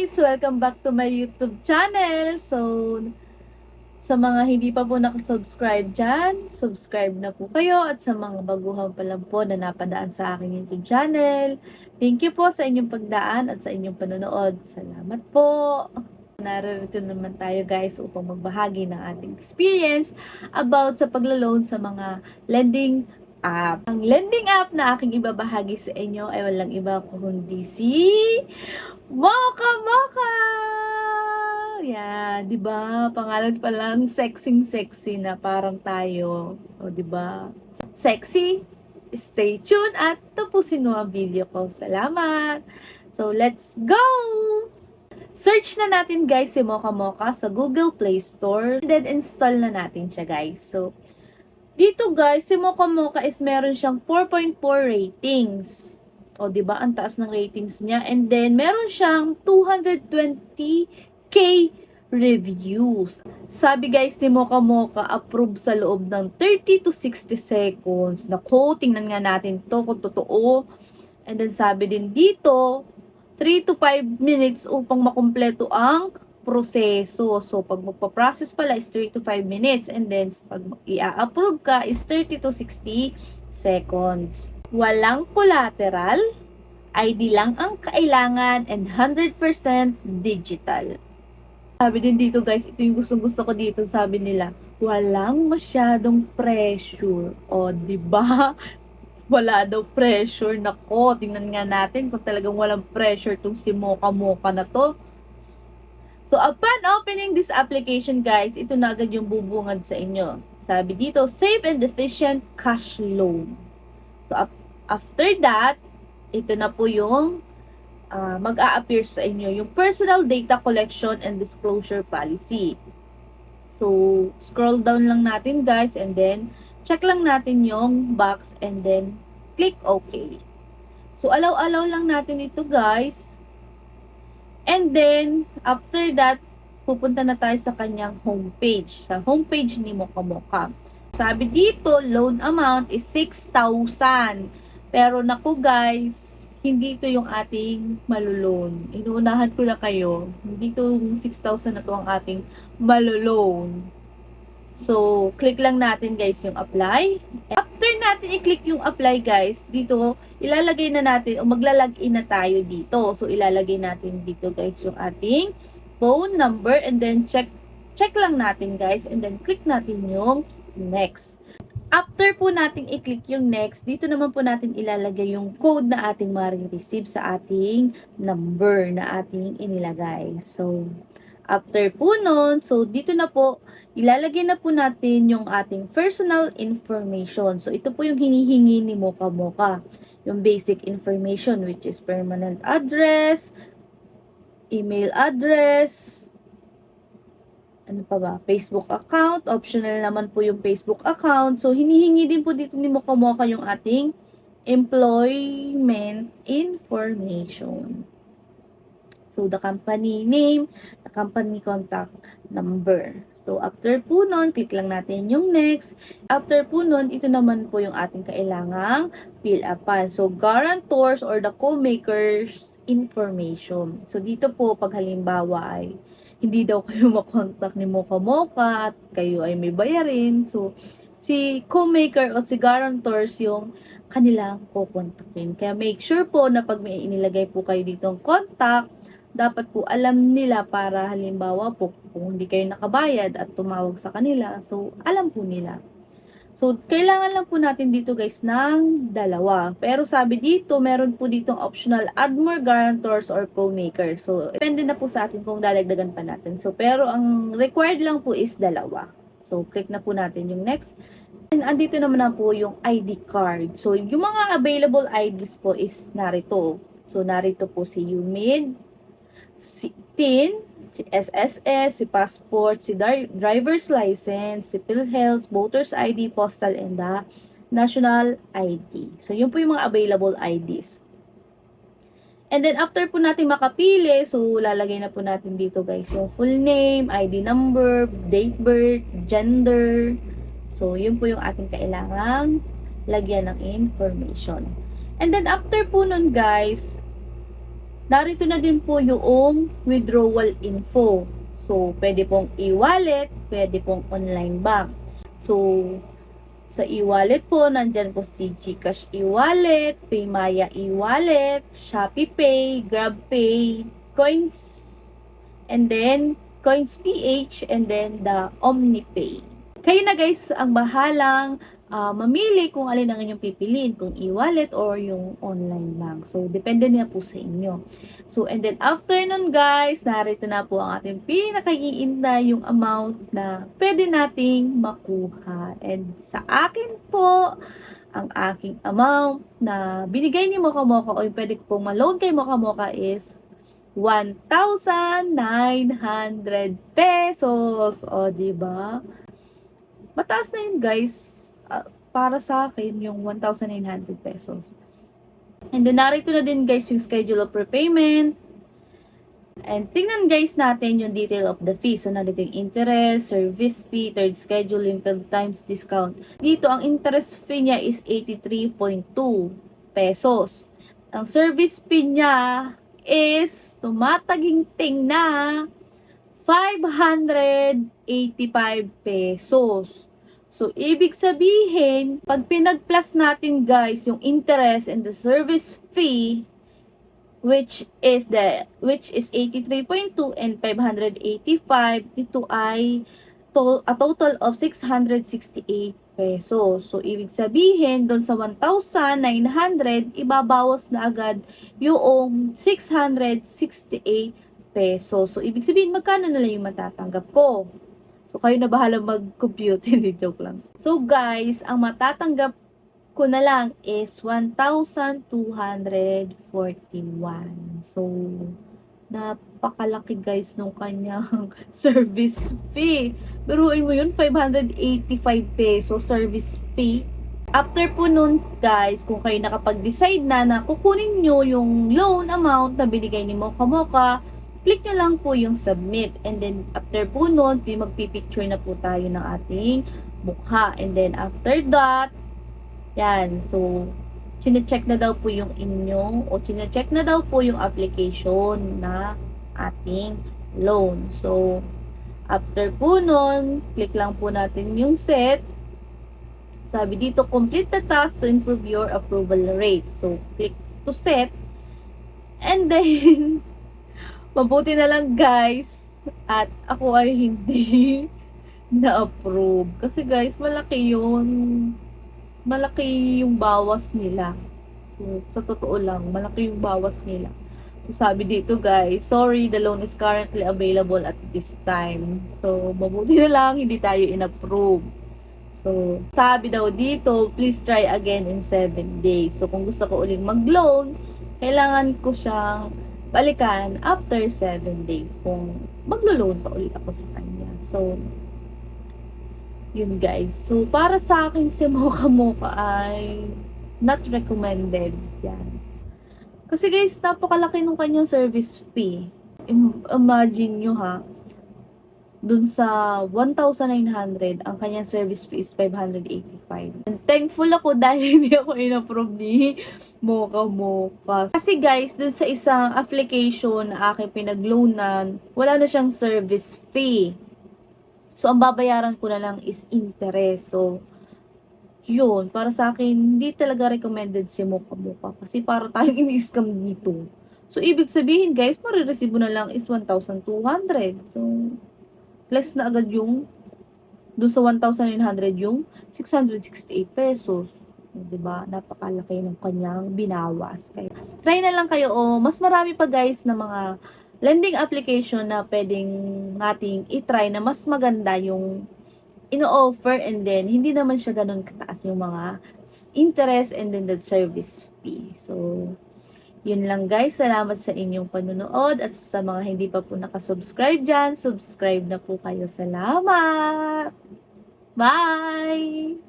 guys! Welcome back to my YouTube channel. So, sa mga hindi pa po nakasubscribe dyan, subscribe na po kayo. At sa mga baguhan pa lang po na napadaan sa aking YouTube channel, thank you po sa inyong pagdaan at sa inyong panonood. Salamat po! Narito naman tayo guys upang magbahagi ng ating experience about sa paglo-loan sa mga lending app. Ang lending app na aking ibabahagi sa inyo ay walang iba kundi si Mocha Mocha! Yan, 'di ba? Pangalan pa lang sexy na parang tayo. O 'di ba? Sexy. Stay tuned at tapusin mo ang video ko. Salamat. So, let's go. Search na natin guys si Mocha Mocha sa Google Play Store. And then install na natin siya guys. So, dito guys, si Mocha Mocha is meron siyang 4.4 ratings. O, di ba? Ang taas ng ratings niya. And then, meron siyang 220k reviews. Sabi guys ni Mocha Mocha, approve sa loob ng 30 to 60 seconds. Naku, tingnan nga natin to kung totoo. And then, sabi din dito, 3 to 5 minutes upang makumpleto ang proseso. So, pag magpa-process pala is 3 to 5 minutes. And then, pag i-approve ka is 30 to 60 seconds. Walang collateral, ID lang ang kailangan, and 100% digital. Sabi din dito guys, ito yung gustong-gusto ko dito, sabi nila, walang masyadong pressure. O, diba? Wala daw pressure. Nako, tingnan nga natin kung talagang walang pressure tong si Mocha Mocha na to. So, upon opening this application guys, ito na agad yung bubungad sa inyo. Sabi dito, safe and efficient cash loan. So, after that, ito na po yung mag-a-appear sa inyo, yung personal data collection and disclosure policy. So, scroll down lang natin guys, and then, check lang natin yung box, and then, click OK. So, allow lang natin ito guys. And then, after that, pupunta na tayo sa kanyang homepage. Sa homepage ni Mocha Mocha. Sabi dito, loan amount is 6,000. Pero naku guys, hindi ito yung ating maloloan. Inuunahan ko na kayo. Hindi ito yung 6,000 na to ang ating maloloan. So, click lang natin guys yung apply. After natin i-click yung apply guys, dito ilalagay na natin o magla-login na tayo dito. So, ilalagay natin dito guys yung ating phone number, and then check lang natin guys, and then click natin yung next. After po natin i-click yung next, dito naman po natin ilalagay yung code na ating ma-receive sa ating number na ating inilagay. So, after po nun, so dito na po, ilalagay na po natin yung ating personal information. So, ito po yung hinihingi ni Mocha Mocha. Yung basic information, which is permanent address, email address, ano pa ba? Facebook account. Optional naman po yung Facebook account. So, hinihingi din po dito ni Mocha Mocha yung ating employment information. So, the company name, the company contact number. So, after po nun, click lang natin yung next. After po nun, ito naman po yung ating kailangang fill upan. So, guarantors or the co-makers information. So, dito po, pag halimbawa ay hindi daw kayo makontak ni Mocha Mocha at kayo ay may bayarin. So, si co-maker o si guarantors yung kanilang kukontakin. Kaya make sure po na pag may inilagay po kayo ditong contact, dapat po alam nila para halimbawa po kung hindi kayo nakabayad at tumawag sa kanila, so alam po nila. So, kailangan lang po natin dito guys ng dalawa. Pero sabi dito, meron po ditong optional add more guarantors or co-maker. So, depende na po sa atin kung dadagdagan pa natin. So, pero ang required lang po is dalawa. So, click na po natin yung next. And andito naman na po yung ID card. So, yung mga available IDs po is narito. So, narito po si UMID, si TIN, si SSS, si passport, si driver's license, si PhilHealth, voter's ID, postal, and the national ID. So, yun po yung mga available IDs. And then, after po natin makapili, so, lalagay na po natin dito guys yung full name, ID number, date birth, gender. So, yun po yung ating kailangang lagyan ng information. And then, after po nun guys, narito na din po yung withdrawal info. So, pwede pong e-wallet, pwede pong online bank. So, sa e-wallet po, nandyan po si GCash e-wallet, Paymaya e-wallet, Shopee Pay, GrabPay, Coins, and then Coins PH, and then the OmniPay. Kayo na guys ang bahalang mamili kung alin ang inyong pipiliin, kung e-wallet or yung online bank. So, depende na po sa inyo. So, and then after nun guys, narito na po ang ating pinakaiinda yung amount na pwede nating makuha. And sa akin po, ang aking amount na binigay ni Mocha Mocha o yung pwede ko pong ma-loan kay Mocha Mocha is 1,900 pesos. O, diba? Mataas na yun guys. Para sa akin, yung 1,900 pesos. And then, narito na din guys yung schedule of prepayment. And tingnan guys natin yung detail of the fee. So, narito yung interest, service fee, third schedule, limited times, discount. Dito, ang interest fee niya is 83.2 pesos. Ang service fee niya is tumataginting na 585 pesos. So, ibig sabihin, pag pinag-plus natin guys, yung interest and the service fee, which is 83.2 and 585, dito ay a total of 668 pesos. So, ibig sabihin, doon sa 1,900, ibabawas na agad yung 668 pesos. So, ibig sabihin, magkano na lang yung matatanggap ko? So, kayo na bahala mag-compute. Hindi, joke lang. So, guys, ang matatanggap ko na lang is 1,241. So, napakalaki guys nung kanyang service fee. Biruin mo yun, 585 pesos service fee. After po nun, guys, kung kayo nakapag-decide na kukunin nyo yung loan amount na binigay ni Mocha Mocha, click nyo lang po yung submit. And then, after po nun, magpipicture na po tayo ng ating mukha. And then, after that, yan. So, chinecheck na daw po yung inyong, o chinecheck na daw po yung application na ating loan. So, after po nun, click lang po natin yung set. Sabi dito, complete the task to improve your approval rate. So, click to set. And then, mabuti na lang guys, at ako ay hindi na-approve. Kasi guys, malaki yung bawas nila. So, sa totoo lang, malaki yung bawas nila. So, sabi dito guys, sorry, the loan is currently available at this time. So, mabuti na lang, hindi tayo in-approve. So, sabi daw dito, please try again in 7 days. So, kung gusto ko uling mag-loan, kailangan ko siyang balikan after 7 days kung maglo-loan pa ulit ako sa kanya. So, yun guys. So, para sa akin si Mocha Mocha ay not recommended. Yan. Kasi guys, napakalaki nung kanyang service fee. Imagine nyo ha, dun sa 1,900, ang kanyang service fee is 585. And thankful ako dahil hindi ako in-approve ni Mocha Mocha. Kasi guys, dun sa isang application na aking pinag-loanan, wala na siyang service fee. So, ang babayaran ko na lang is interest. So, yun, para sa akin, hindi talaga recommended si Mocha Mocha. Kasi para tayong ini-scam dito. So, ibig sabihin guys, marireceive na lang is 1,200. So, less na agad yung dun sa 1,900 yung 668 pesos. Diba? Napakalaki ng kanyang binawas. Kaya, try na lang kayo o mas marami pa guys na mga lending application na pwedeng nating itry na mas maganda yung ino-offer and then hindi naman siya ganun kataas yung mga interest and then the service fee. So, yun lang guys. Salamat sa inyong panunood at sa mga hindi pa po nakasubscribe dyan, subscribe na po kayo. Salamat! Bye!